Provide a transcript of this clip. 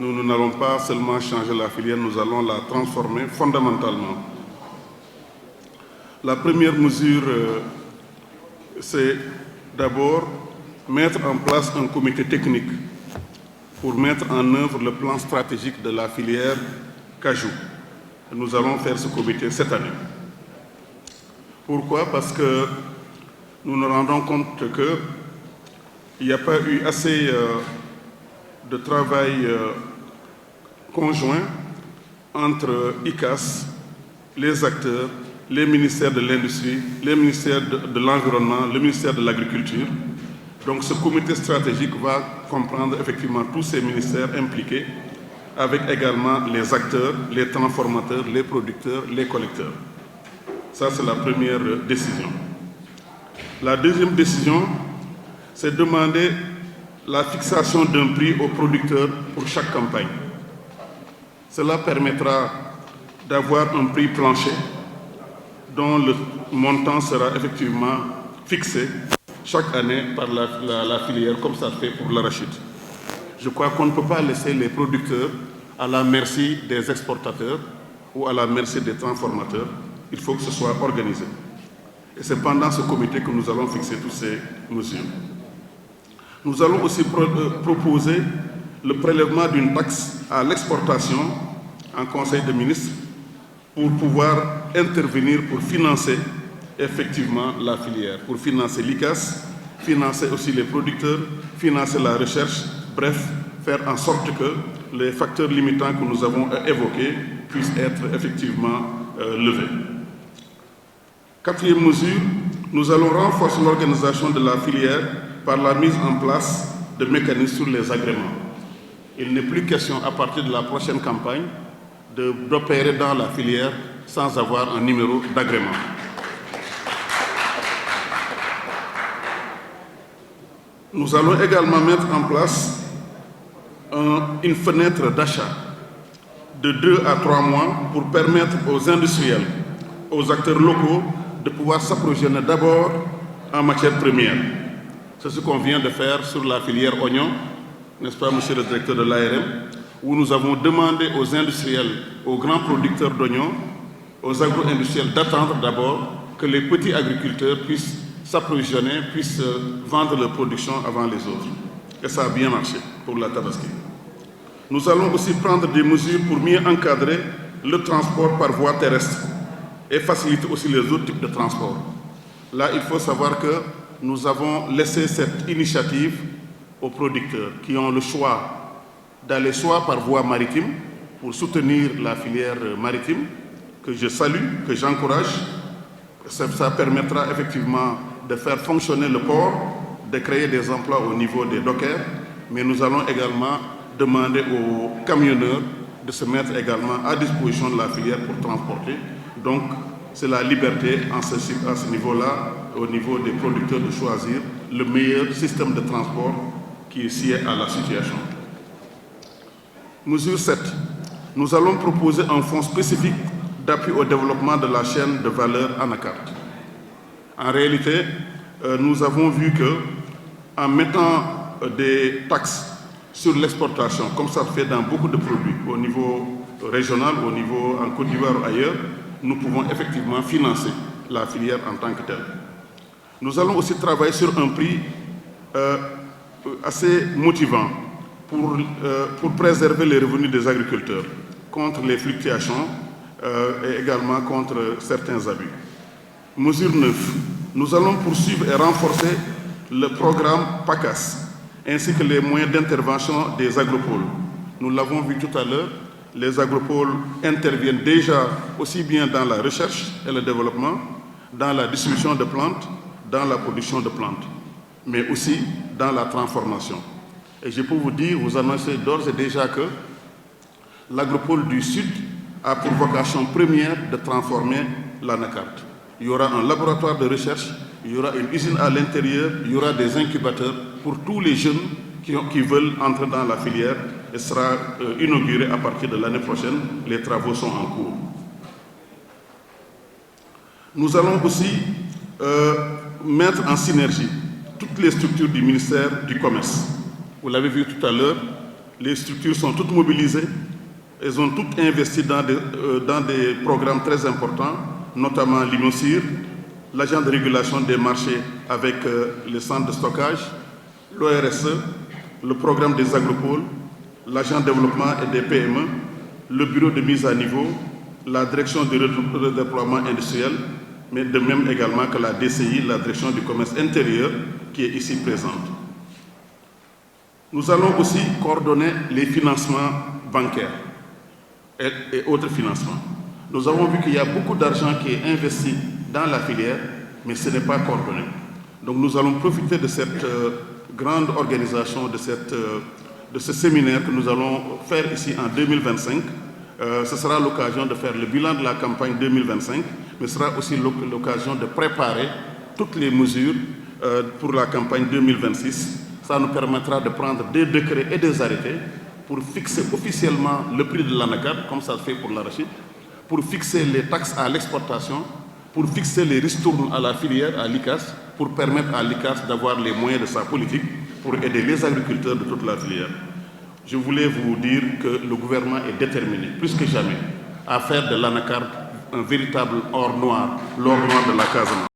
nous n'allons pas seulement changer la filière, nous allons la transformer fondamentalement. La première mesure, c'est d'abord mettre en place un comité technique pour mettre en œuvre le plan stratégique de la filière cajou. Nous allons faire ce comité cette année. Pourquoi? Parce que nous nous rendons compte qu'il n'y a pas eu assez de travail conjoint entre ICAS, les acteurs, les ministères de l'Industrie, les ministères de l'Environnement, le ministère de l'Agriculture. Donc ce comité stratégique va comprendre effectivement tous ces ministères impliqués, avec également les acteurs, les transformateurs, les producteurs, les collecteurs. Ça, c'est la première décision. La deuxième décision, c'est demander la fixation d'un prix aux producteurs pour chaque campagne. Cela permettra d'avoir un prix plancher dont le montant sera effectivement fixé chaque année par la filière, comme ça se fait pour l'arachide. Je crois qu'on ne peut pas laisser les producteurs à la merci des exportateurs ou à la merci des transformateurs. Il faut que ce soit organisé. Et c'est pendant ce comité que nous allons fixer toutes ces mesures. Nous allons aussi proposer le prélèvement d'une taxe à l'exportation en Conseil des ministres pour pouvoir intervenir pour financer effectivement la filière, pour financer l'ICAS, financer aussi les producteurs, financer la recherche, bref, faire en sorte que les facteurs limitants que nous avons évoqués puissent être effectivement levés. Quatrième mesure, nous allons renforcer l'organisation de la filière par la mise en place de mécanismes sur les agréments. Il n'est plus question à partir de la prochaine campagne d'opérer dans la filière sans avoir un numéro d'agrément. Nous allons également mettre en place une fenêtre d'achat de 2 à 3 mois pour permettre aux industriels, aux acteurs locaux de pouvoir s'approvisionner d'abord en matière première. C'est ce qu'on vient de faire sur la filière oignon, n'est-ce pas, monsieur le directeur de l'ARM, où nous avons demandé aux industriels, aux grands producteurs d'oignons, aux agro-industriels d'attendre d'abord que les petits agriculteurs puissent s'approvisionner, puissent vendre leur production avant les autres. Et ça a bien marché pour la Tabaski. Nous allons aussi prendre des mesures pour mieux encadrer le transport par voie terrestre et faciliter aussi les autres types de transport. Là, il faut savoir que nous avons laissé cette initiative aux producteurs qui ont le choix d'aller soit par voie maritime pour soutenir la filière maritime, que je salue, que j'encourage. Ça permettra effectivement de faire fonctionner le port, de créer des emplois au niveau des dockers, mais nous allons également demander aux camionneurs de se mettre également à disposition de la filière pour transporter. Donc, c'est la liberté à ce niveau-là, au niveau des producteurs, de choisir le meilleur système de transport qui est scié à la situation. Mesure 7. Nous allons proposer un fonds spécifique d'appui au développement de la chaîne de valeur anacarde. En réalité, nous avons vu qu'en mettant des taxes sur l'exportation, comme ça se fait dans beaucoup de produits, au niveau régional, au niveau en Côte d'Ivoire ou ailleurs, nous pouvons effectivement financer la filière en tant que telle. Nous allons aussi travailler sur un prix assez motivant pour préserver les revenus des agriculteurs contre les fluctuations et également contre certains abus. Mesure 9. Nous allons poursuivre et renforcer le programme PACAS ainsi que les moyens d'intervention des agropoles. Nous l'avons vu tout à l'heure, les agropoles interviennent déjà aussi bien dans la recherche et le développement, dans la distribution de plantes, dans la production de plantes, mais aussi dans la transformation. Et je peux vous dire, vous annoncez d'ores et déjà que l'agropole du Sud a pour vocation première de transformer l'anacarde. Il y aura un laboratoire de recherche, il y aura une usine à l'intérieur, il y aura des incubateurs pour tous les jeunes qui veulent entrer dans la filière et sera inauguré à partir de l'année prochaine. Les travaux sont en cours. Nous allons aussi mettre en synergie toutes les structures du ministère du Commerce. Vous l'avez vu tout à l'heure, Les structures sont toutes mobilisées. Elles ont toutes investi dans des programmes très importants, notamment l'IMOCIR, l'agent de régulation des marchés avec les centres de stockage, l'ORSE, le programme des agropoles, l'agent de développement et des PME, le bureau de mise à niveau, la direction du redéploiement industriel, mais de même également que la DCI, la direction du commerce intérieur, qui est ici présente. Nous allons aussi coordonner les financements bancaires et autres financements. Nous avons vu qu'il y a beaucoup d'argent qui est investi dans la filière, mais ce n'est pas coordonné. Donc nous allons profiter de cette grande organisation, de ce séminaire que nous allons faire ici en 2025. Ce sera l'occasion de faire le bilan de la campagne 2025, mais ce sera aussi l'occasion de préparer toutes les mesures pour la campagne 2026. Ça nous permettra de prendre des décrets et des arrêtés pour fixer officiellement le prix de l'anacarde, comme ça se fait pour l'arachide, pour fixer les taxes à l'exportation, pour fixer les ristournes à la filière, à l'ICAS, pour permettre à l'ICAS d'avoir les moyens de sa politique pour aider les agriculteurs de toute la filière. Je voulais vous dire que le gouvernement est déterminé, plus que jamais, à faire de l'anacarde un véritable or noir, l'or noir de la Casamance.